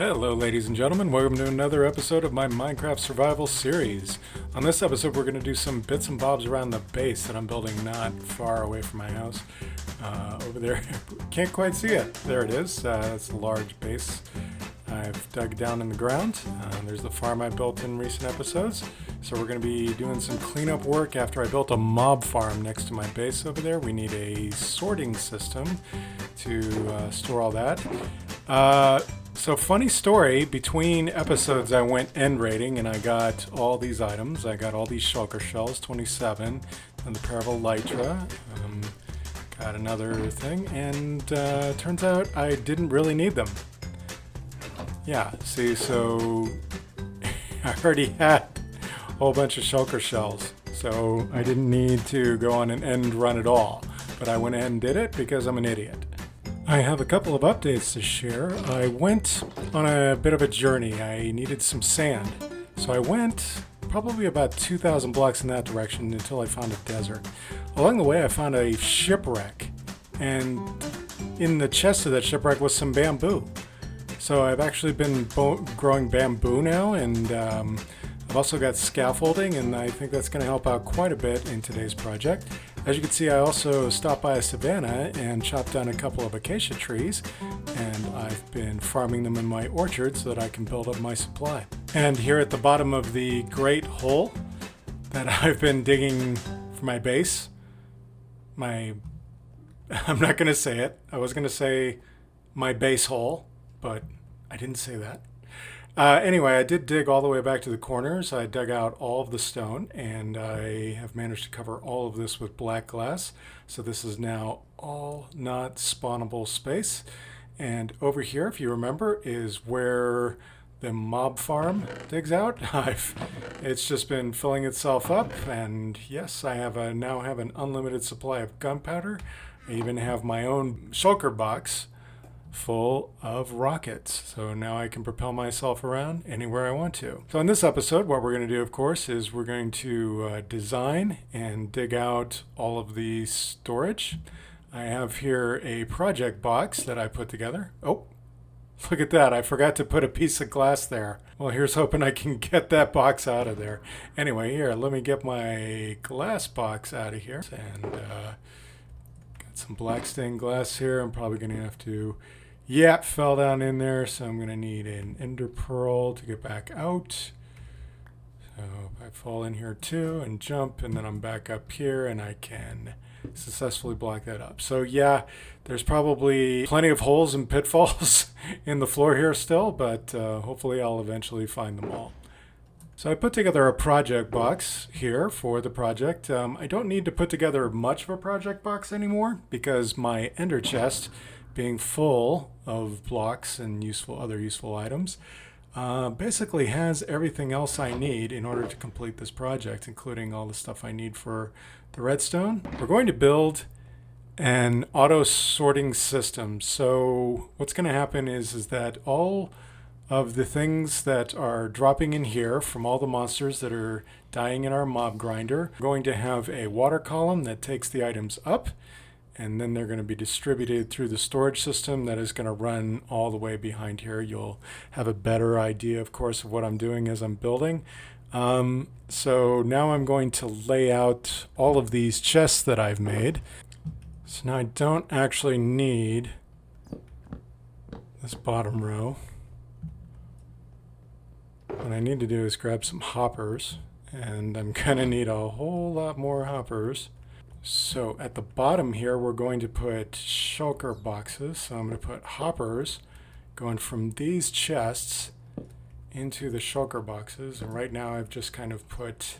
Hello ladies and gentlemen, welcome to another episode of my Minecraft survival series. On this episode we're going to do some bits and bobs around the base that I'm building not far away from my house. Over there, can't quite see it. There it is, it's a large base I've dug down in the ground. There's the farm I built in recent episodes. So we're going to be doing some cleanup work after I built a mob farm next to my base over there. We need a sorting system to store all that. So funny story, between episodes I went end raiding and I got all these items. I got all these shulker shells, 27, and the pair of elytra. Got another thing, and turns out I didn't really need them. Yeah, see, so I already had a whole bunch of shulker shells, so I didn't need to go on an end run at all. But I went ahead and did it because I'm an idiot. I have a couple of updates to share. I went on a bit of a journey. I needed some sand. So I went probably about 2,000 blocks in that direction until I found a desert. Along the way I found a shipwreck, and in the chest of that shipwreck was some bamboo. So I've actually been growing bamboo now, and I've also got scaffolding, and I think that's going to help out quite a bit in today's project. As you can see, I also stopped by a savanna and chopped down a couple of acacia trees, and I've been farming them in my orchard so that I can build up my supply. And here at the bottom of the great hole that I've been digging for my base, I'm not going to say it. I was going to say my base hole, but I didn't say that. Anyway, I did dig all the way back to the corners. I dug out all of the stone, and I have managed to cover all of this with black glass. So this is now all not spawnable space. And over here, if you remember, is where the mob farm digs out. It's just been filling itself up, and yes, I now have an unlimited supply of gunpowder. I even have my own shulker box full of rockets, so now I can propel myself around anywhere I want to. So in this episode, what we're going to do, of course, is we're going to design and dig out all of the storage. I have here a project box that I put together. Oh, look at that, I forgot to put a piece of glass there. Well, here's hoping I can get that box out of there. Anyway, here, let me get my glass box out of here. And got some black stained glass here. I'm probably going to have to... Yeah, it fell down in there, so I'm going to need an ender pearl to get back out. So if I fall in here too and jump, and then I'm back up here, and I can successfully block that up. So yeah, there's probably plenty of holes and pitfalls in the floor here still, but hopefully I'll eventually find them all. So I put together a project box here for the project. I don't need to put together much of a project box anymore because my ender chest, being full of blocks and other useful items, basically has everything else I need in order to complete this project, including all the stuff I need for the redstone. We're going to build an auto sorting system. So what's going to happen is that all of the things that are dropping in here from all the monsters that are dying in our mob grinder, we're going to have a water column that takes the items up, and then they're going to be distributed through the storage system that is going to run all the way behind here. You'll have a better idea, of course, of what I'm doing as I'm building. So now I'm going to lay out all of these chests that I've made. So now I don't actually need this bottom row. What I need to do is grab some hoppers, and I'm going to need a whole lot more hoppers. So at the bottom here, we're going to put shulker boxes. So I'm going to put hoppers going from these chests into the shulker boxes. And right now I've just kind of put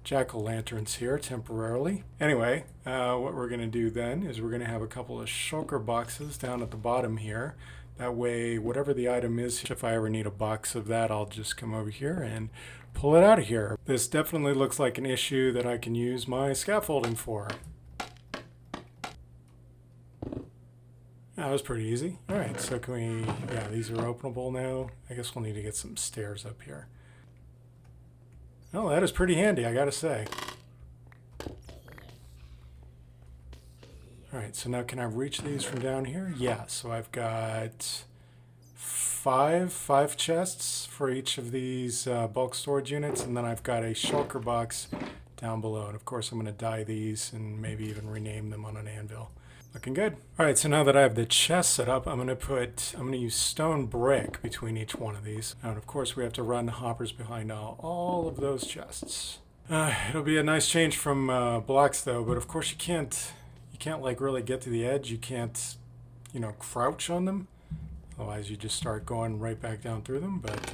jack-o'-lanterns here temporarily. Anyway, what we're going to do then is we're going to have a couple of shulker boxes down at the bottom here. That way, whatever the item is, if I ever need a box of that, I'll just come over here and pull it out of here. This definitely looks like an issue that I can use my scaffolding for. That was pretty easy. All right, so can we, yeah, these are openable now. I guess we'll need to get some stairs up here. Oh, that is pretty handy, I gotta say. All right, so now can I reach these from down here? Yeah, so I've got five chests for each of these bulk storage units, and then I've got a shulker box down below. And of course, I'm going to dye these and maybe even rename them on an anvil. Looking good. All right, so now that I have the chest set up, I'm going to use stone brick between each one of these. And of course, we have to run hoppers behind all of those chests. It'll be a nice change from blocks though, but of course you can't like really get to the edge. You can't, crouch on them. Otherwise you just start going right back down through them. But,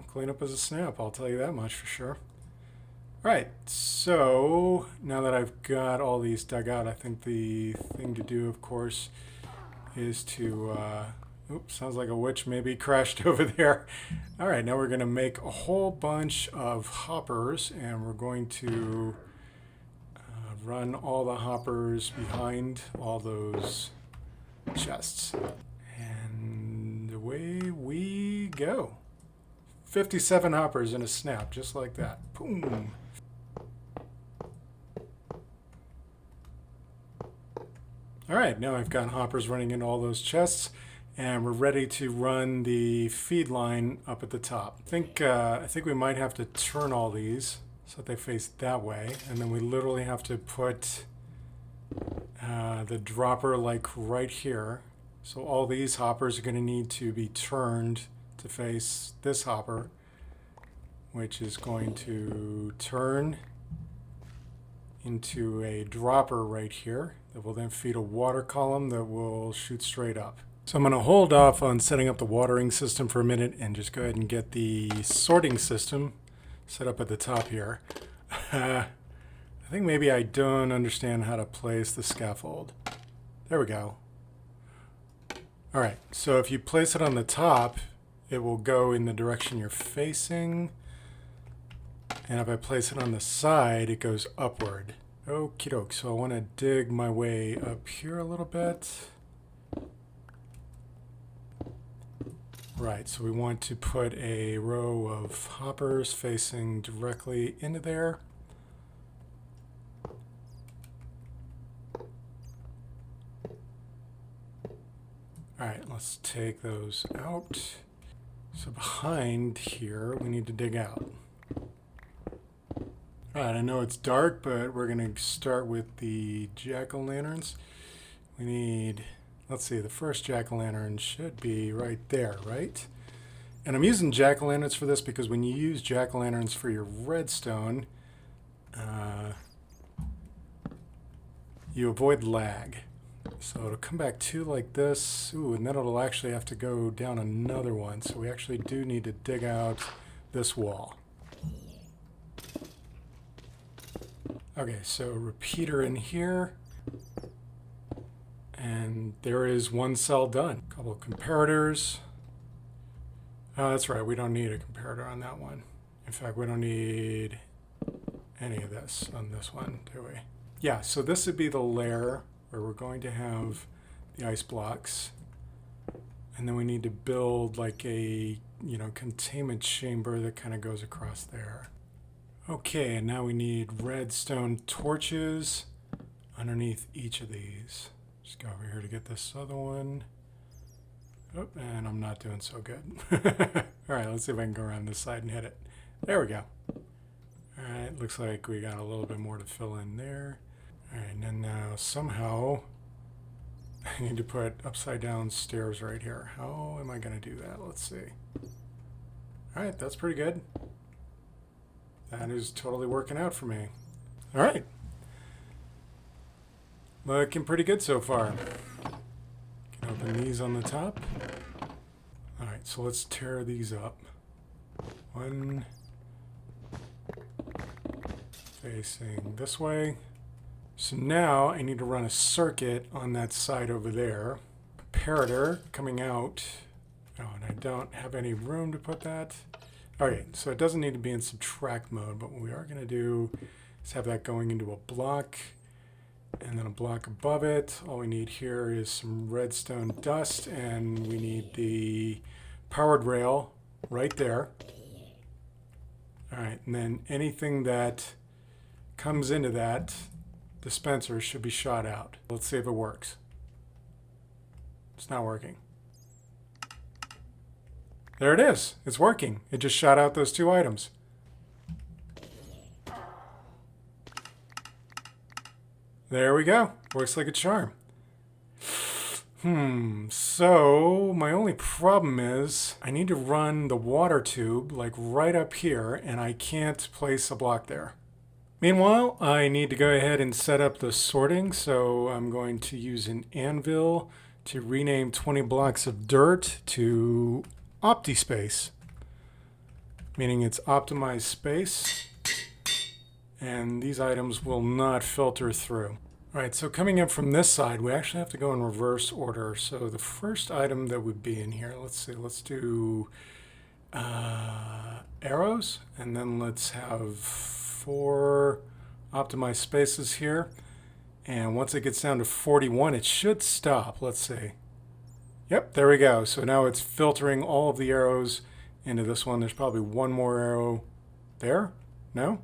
clean up as a snap, I'll tell you that much for sure. All right, so now that I've got all these dug out, I think the thing to do, of course, is to, oops, sounds like a witch maybe crashed over there. All right, now we're going to make a whole bunch of hoppers, and we're going to run all the hoppers behind all those chests. And away we go. 57 hoppers in a snap, just like that. Boom. All right, now I've got hoppers running into all those chests, and we're ready to run the feed line up at the top. I think we might have to turn all these so that they face that way, and then we literally have to put the dropper like right here. So all these hoppers are going to need to be turned to face this hopper, which is going to turn into a dropper right here that will then feed a water column that will shoot straight up. So I'm going to hold off on setting up the watering system for a minute and just go ahead and get the sorting system set up at the top here. I think maybe I don't understand how to place the scaffold. There we go. All right, so if you place it on the top, it will go in the direction you're facing. And if I place it on the side, it goes upward. Okie doke. So I want to dig my way up here a little bit. Right, so we want to put a row of hoppers facing directly into there. All right, let's take those out. So behind here, we need to dig out. All right, I know it's dark, but we're going to start with the jack-o'-lanterns. We need, let's see, the first jack-o'-lantern should be right there, right? And I'm using jack-o'-lanterns for this because when you use jack-o'-lanterns for your redstone, you avoid lag. So it'll come back two like this. Ooh, and then it'll actually have to go down another one. So we actually do need to dig out this wall. Okay, so repeater in here. And there is one cell done. A couple of comparators. Oh, that's right, we don't need a comparator on that one. In fact, we don't need any of this on this one, do we? Yeah, so this would be the layer where we're going to have the ice blocks. And then we need to build like a, containment chamber that kind of goes across there. Okay, and now we need redstone torches underneath each of these. Just go over here to get this other one. Oh, and I'm not doing so good. All right, let's see if I can go around this side and hit it. There we go. All right, looks like we got a little bit more to fill in there. All right, and then now somehow I need to put upside down stairs right here. How am I going to do that? Let's see. All right, that's pretty good. That is totally working out for me. All right. Looking pretty good so far. Can open these on the top. All right, so let's tear these up. One facing this way. So now I need to run a circuit on that side over there. Comparator coming out. Oh, and I don't have any room to put that. All right, so it doesn't need to be in subtract mode, but what we are going to do is have that going into a block and then a block above it. All we need here is some redstone dust, and we need the powered rail right there. All right, and then anything that comes into that dispenser should be shot out. Let's see if it works. It's not working. There it is. It's working. It just shot out those two items. There we go. Works like a charm. So my only problem is I need to run the water tube like right up here, and I can't place a block there. Meanwhile, I need to go ahead and set up the sorting, so I'm going to use an anvil to rename 20 blocks of dirt to OptiSpace, meaning it's optimized space, and these items will not filter through. All right, so coming up from this side, we actually have to go in reverse order. So the first item that would be in here, let's see, let's do arrows, and then let's have 4 optimized spaces here. And once it gets down to 41, it should stop. Let's see. Yep, there we go. So now it's filtering all of the arrows into this one. There's probably one more arrow there. No?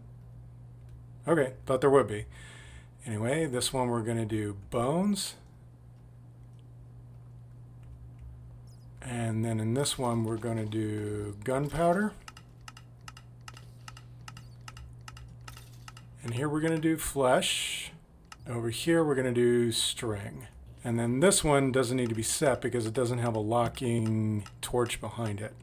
Okay, thought there would be. Anyway, this one we're going to do bones. And then in this one we're going to do gunpowder. And here we're going to do flesh. Over here we're going to do string. And then this one doesn't need to be set because it doesn't have a locking torch behind it.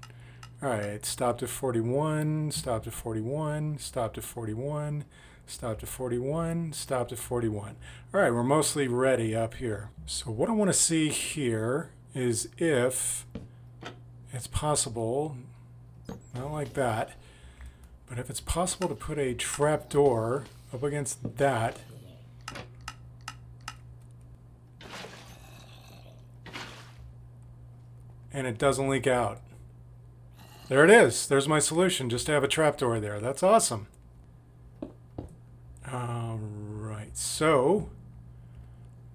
Alright, stop to 41, stop to 41, stop to 41, stop to 41, stop to 41. Alright, we're mostly ready up here. So what I want to see here is if it's possible, not like that, but if it's possible to put a trapdoor up against that. And it doesn't leak out. There it is. There's my solution, just to have a trapdoor there. That's awesome. Alright, so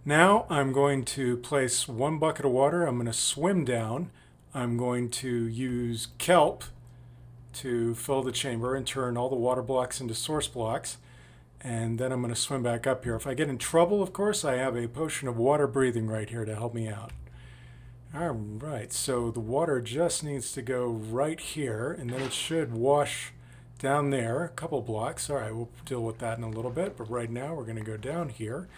now I'm going to place 1 bucket of water. I'm going to swim down. I'm going to use kelp to fill the chamber and turn all the water blocks into source blocks. And then I'm going to swim back up here. If I get in trouble, of course, I have a potion of water breathing right here to help me out. Alright, so the water just needs to go right here, and then it should wash down there a couple blocks. Alright, we'll deal with that in a little bit, but right now we're going to go down here.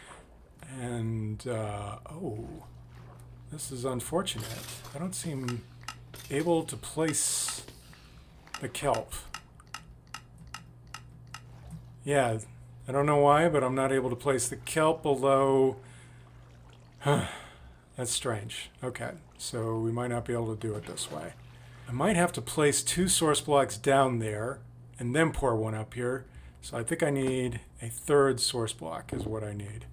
And, oh, this is unfortunate. I don't seem able to place the kelp. Yeah, I don't know why, but I'm not able to place the kelp below. That's strange. Okay, so we might not be able to do it this way. I might have to place 2 source blocks down there and then pour one up here. So I think I need a 3rd source block is what I need.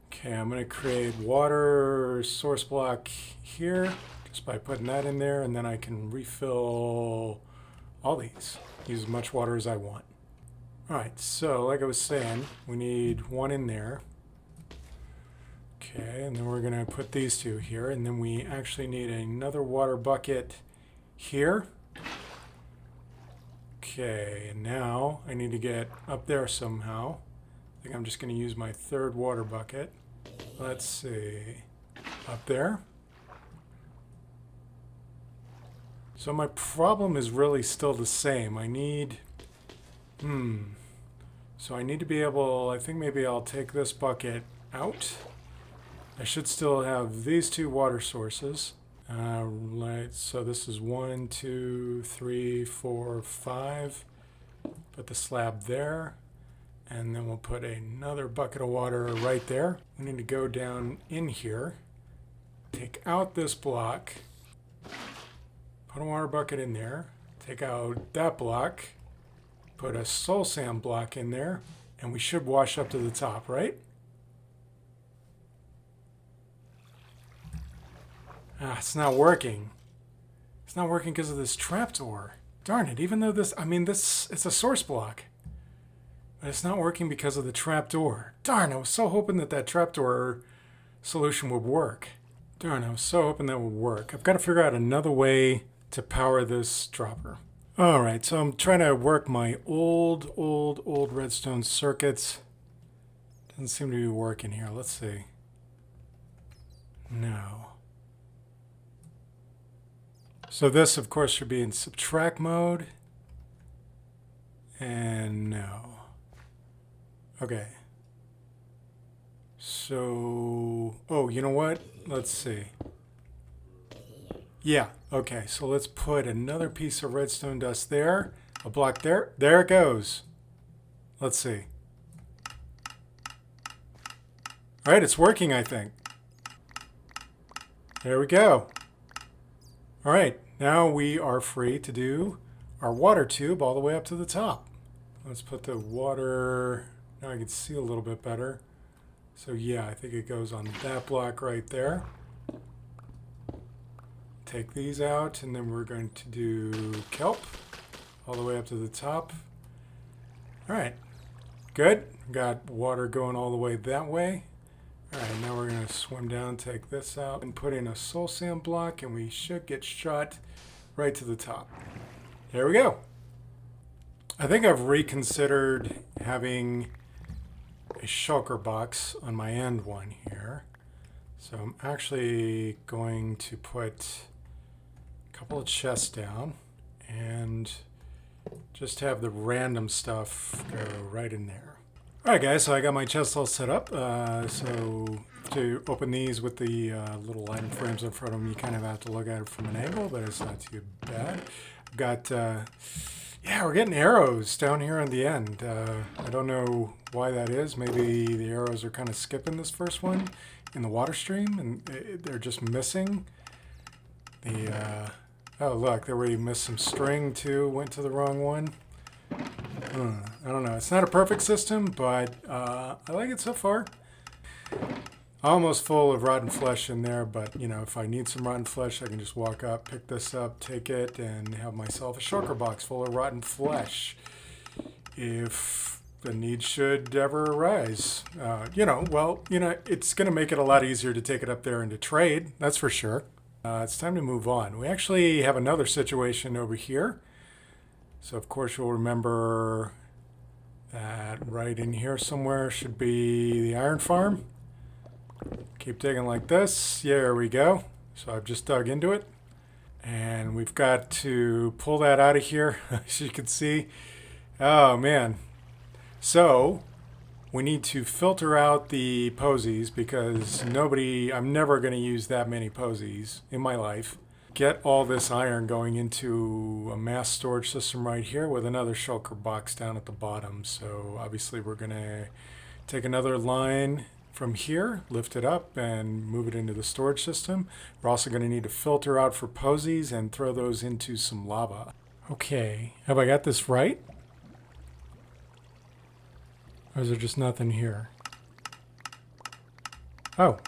Okay, I'm going to create water source block here just by putting that in there, and then I can refill all these. Use as much water as I want. Alright, so like I was saying, we need 1 in there. Okay, and then we're going to put these 2 here, and then we actually need another water bucket here. Okay, and now I need to get up there somehow. I think I'm just going to use my 3rd water bucket. Let's see. Up there. So my problem is really still the same. I need... So I need to be able... I think maybe I'll take this bucket out. I should still have these 2 water sources. Right, so this is 1, 2, 3, 4, 5. Put the slab there. And then we'll put another bucket of water right there. We need to go down in here. Take out this block. Put a water bucket in there. Take out that block. Put a soul sand block in there. And we should wash up to the top, right? It's not working. It's not working because of this trapdoor. Darn it, even though this, it's a source block. But it's not working because of the trapdoor. Darn, I was so hoping that that trapdoor solution would work. Darn, I was so hoping that would work. I've got to figure out another way to power this dropper. Alright, so I'm trying to work my old redstone circuits. Doesn't seem to be working here. Let's see. No. So this, of course, should be in subtract mode. And no. Okay. So, oh, you know what? Let's see. Yeah, okay. So let's put another piece of redstone dust there. A block there. There it goes. Let's see. All right, it's working, I think. There we go. All right, now we are free to do our water tube all the way up to the top. Let's put the water, now I can see a little bit better. So yeah, I think it goes on that block right there. Take these out, and then we're going to do kelp all the way up to the top. All right, good. Got water going all the way that way. All right, now we're going to swim down, take this out, and put in a soul sand block, and we should get shot right to the top. There we go. I think I've reconsidered having a shulker box on my end one here. So I'm actually going to put a couple of chests down and just have the random stuff go right in there. All right, guys, so I got my chest all set up. So to open these with the little item frames in front of them, you kind of have to look at it from an angle, but it's not too bad. I've got, yeah, we're getting arrows down here on the end. I don't know why that is. Maybe the arrows are kind of skipping this first one in the water stream, and they're just missing the, oh, look, there where you missed some string, too. Went to the wrong one. I don't know. It's not a perfect system, but I like it so far. Almost full of rotten flesh in there, but you know, if I need some rotten flesh, I can just walk up, pick this up, take it, and have myself a shulker box full of rotten flesh. If the need should ever arise, you know, well, you know, it's going to make it a lot easier to take it up there and to trade. That's for sure. It's time to move on. We actually have another situation over here. So of course you'll remember that right in here somewhere should be the iron farm. Keep digging like this. Yeah, there we go. So I've just dug into it. And we've got to pull that out of here, as you can see. Oh, man. So we need to filter out the posies because I'm never going to use that many posies in my life. Get all this iron going into a mass storage system right here with another shulker box down at the bottom. So obviously we're going to take another line from here, lift it up, and move it into the storage system. We're also going to need to filter out for posies and throw those into some lava. Okay, have I got this right? Or is there just nothing here? Oh,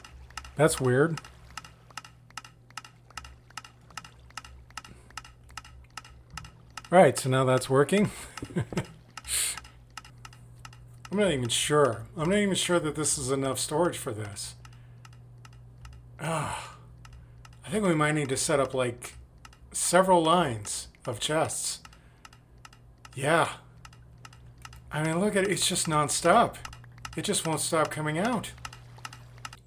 that's weird. Right, so now that's working. I'm not even sure. I'm not even sure that this is enough storage for this. I think we might need to set up like several lines of chests. Yeah. I mean, look at it. It's just nonstop. It just won't stop coming out.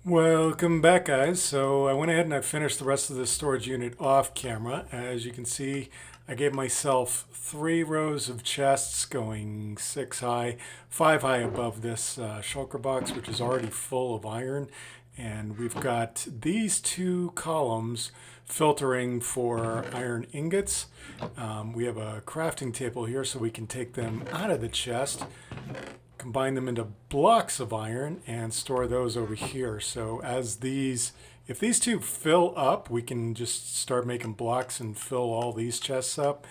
Welcome back, guys. So I went ahead and I finished the rest of this storage unit off camera. As you can see, I gave myself 3 rows of chests going 6 high, 5 high above this shulker box, which is already full of iron. And we've got these 2 columns filtering for iron ingots. We have a crafting table here so we can take them out of the chest, combine them into blocks of iron, and store those over here. So if these 2 fill up, we can just start making blocks and fill all these chests up.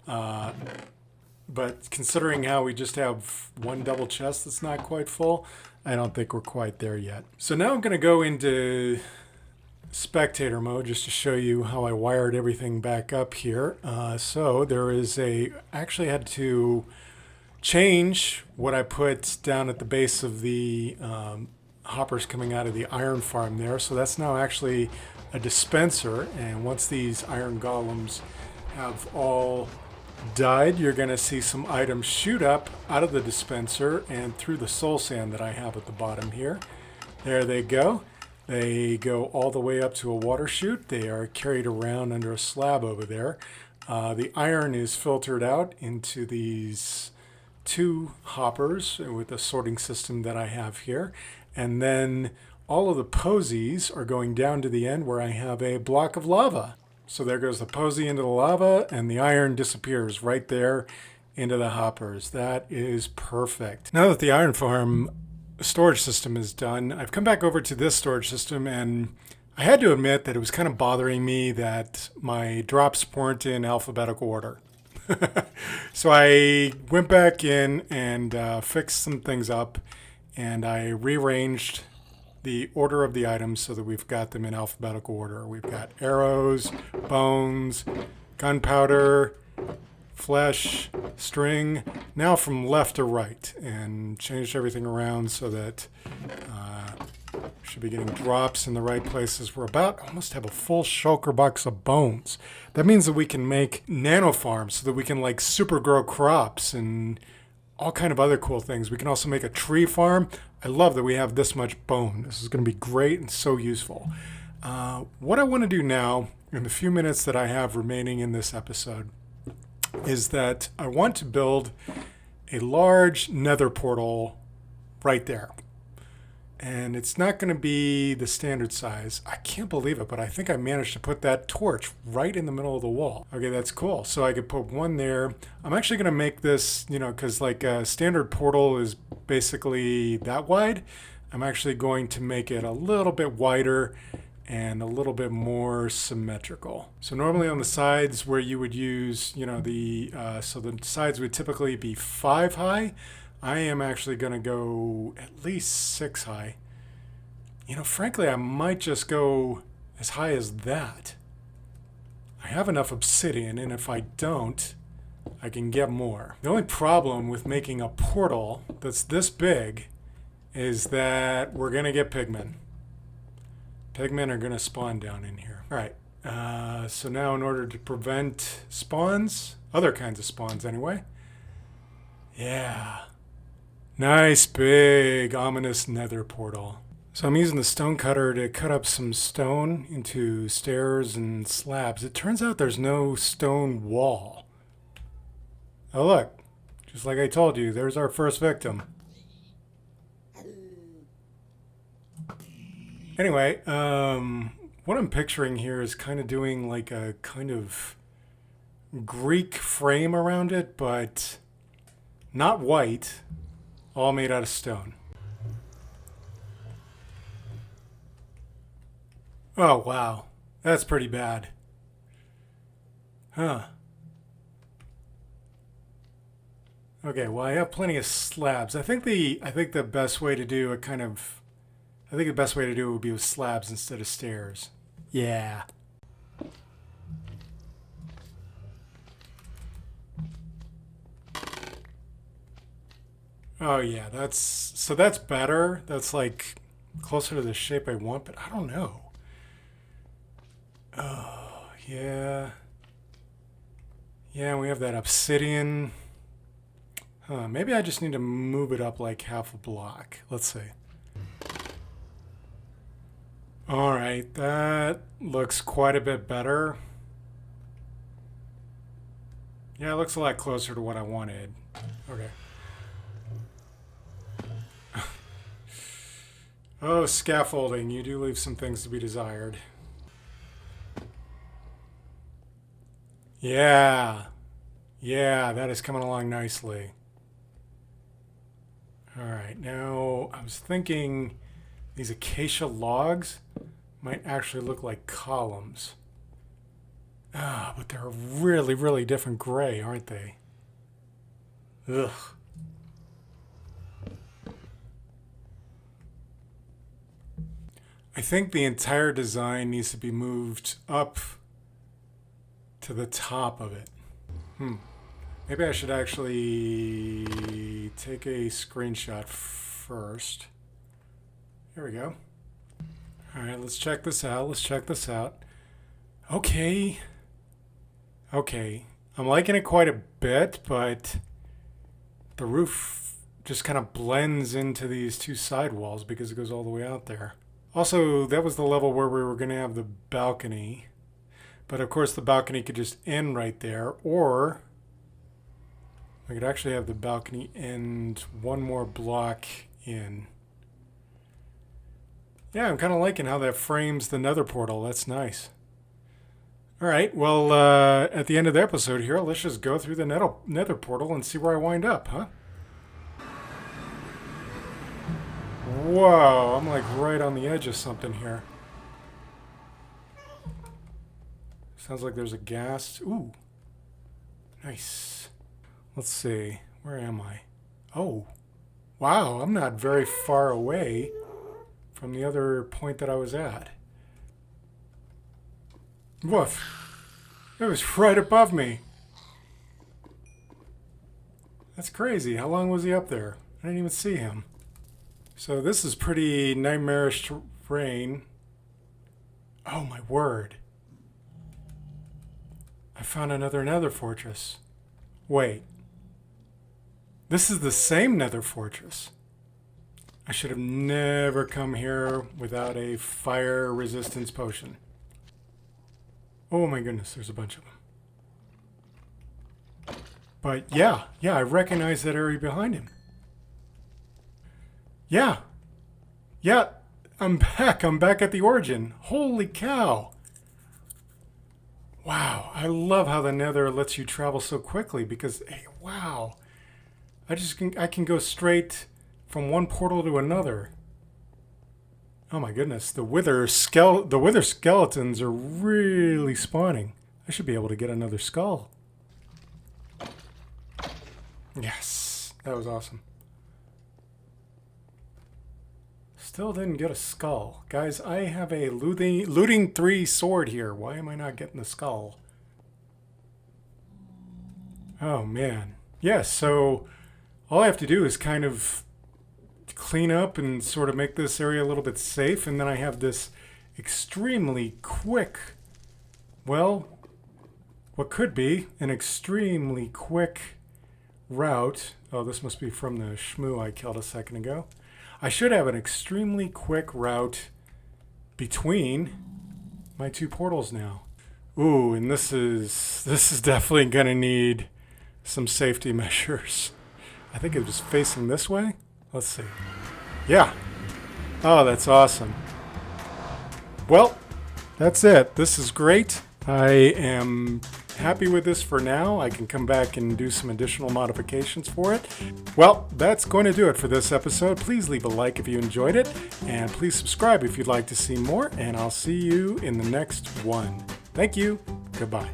But considering how we just have 1 double chest that's not quite full, I don't think we're quite there yet. So now I'm going to go into spectator mode just to show you how I wired everything back up here. So there is actually had to change what I put down at the base of the hoppers coming out of the iron farm there. So that's now actually a dispenser, and once these iron golems have all died, you're going to see some items shoot up out of the dispenser and through the soul sand that I have at the bottom here. There they go. They go all the way up to a water chute. They are carried around under a slab over there. The iron is filtered out into these two hoppers with the sorting system that I have here. And then all of the posies are going down to the end where I have a block of lava. So there goes the posy into the lava, and the iron disappears right there into the hoppers. That is perfect. Now that the iron farm storage system is done, I've come back over to this storage system, and I had to admit that it was kind of bothering me that my drops weren't in alphabetical order. So I went back in and fixed some things up, and I rearranged the order of the items so that we've got them in alphabetical order. We've got arrows, bones, gunpowder, flesh, string, now from left to right, and changed everything around so that should be getting drops in the right places. We're about almost have a full shulker box of bones. That means that we can make nano farms so that we can like super grow crops and all kind of other cool things. We can also make a tree farm. I love that we have this much bone. This is going to be great and so useful. What I want to do now in the few minutes that I have remaining in this episode is that I want to build a large nether portal right there. And it's not going to be the standard size. I can't believe it, but I think I managed to put that torch right in the middle of the wall. Okay, that's cool. So I could put one there. I'm actually going to make this, because like a standard portal is basically that wide. I'm actually going to make it a little bit wider and a little bit more symmetrical. So normally on the sides where you would use, so the sides would typically be 5 high. I am actually going to go at least 6 high. Frankly, I might just go as high as that. I have enough obsidian, and if I don't, I can get more. The only problem with making a portal that's this big is that we're going to get pigmen. Pigmen are going to spawn down in here. All right, so now in order to prevent spawns, other kinds of spawns anyway, yeah. Nice, big, ominous nether portal. So I'm using the stone cutter to cut up some stone into stairs and slabs. It turns out there's no stone wall. Oh, look. Just like I told you, there's our first victim. Anyway, what I'm picturing here is kind of doing like a kind of Greek frame around it, but not white. All made out of stone. Oh, wow. That's pretty bad. Huh. Okay, well, I have plenty of slabs. I think the best way to do the best way to do it would be with slabs instead of stairs. Yeah. Oh yeah, that's better. That's like closer to the shape I want, but I don't know. Oh, yeah. Yeah, we have that obsidian. Huh, maybe I just need to move it up like half a block. Let's see. All right, that looks quite a bit better. Yeah, it looks a lot closer to what I wanted. Okay. Oh, scaffolding. You do leave some things to be desired. Yeah. Yeah, that is coming along nicely. All right, now I was thinking these acacia logs might actually look like columns. Ah, but they're a really, really different gray, aren't they? Ugh. I think the entire design needs to be moved up to the top of it. Maybe I should actually take a screenshot first. Here we go. All right, let's check this out. Okay. I'm liking it quite a bit, but the roof just kind of blends into these two side walls because it goes all the way out there. Also, that was the level where we were going to have the balcony. But of course, the balcony could just end right there. Or I could actually have the balcony end one more block in. Yeah, I'm kind of liking how that frames the nether portal. That's nice. All right, well, at the end of the episode here, let's just go through the nether portal and see where I wind up, huh? Whoa, I'm like right on the edge of something here. Sounds like there's a ghast. Ooh, nice. Let's see, where am I? Oh, wow, I'm not very far away from the other point that I was at. Woof. It was right above me. That's crazy. How long was he up there? I didn't even see him. So this is pretty nightmarish terrain. Oh my word. I found another nether fortress. Wait. This is the same nether fortress. I should have never come here without a fire resistance potion. Oh my goodness, there's a bunch of them. But yeah, I recognize that area behind him. Yeah, I'm back at the origin. Holy cow. Wow, I love how the nether lets you travel so quickly because, hey, wow. I can go straight from one portal to another. Oh my goodness, the wither skeletons are really spawning. I should be able to get another skull. Yes, that was awesome. Still didn't get a skull. Guys, I have a looting 3 sword here. Why am I not getting the skull? Oh man. Yes, so all I have to do is kind of clean up and sort of make this area a little bit safe, and then I have this extremely quick, well, what could be an extremely quick route. Oh, this must be from the shmoo I killed a second ago. I should have an extremely quick route between my 2 portals now. Ooh, and this is definitely gonna need some safety measures. I think it was facing this way. Let's see. Yeah. Oh, that's awesome. Well, that's it. This is great. I am happy with this for now. I can come back and do some additional modifications for it. Well, that's going to do it for this episode. Please leave a like if you enjoyed it, and please subscribe if you'd like to see more, and I'll see you in the next one. Thank you. Goodbye.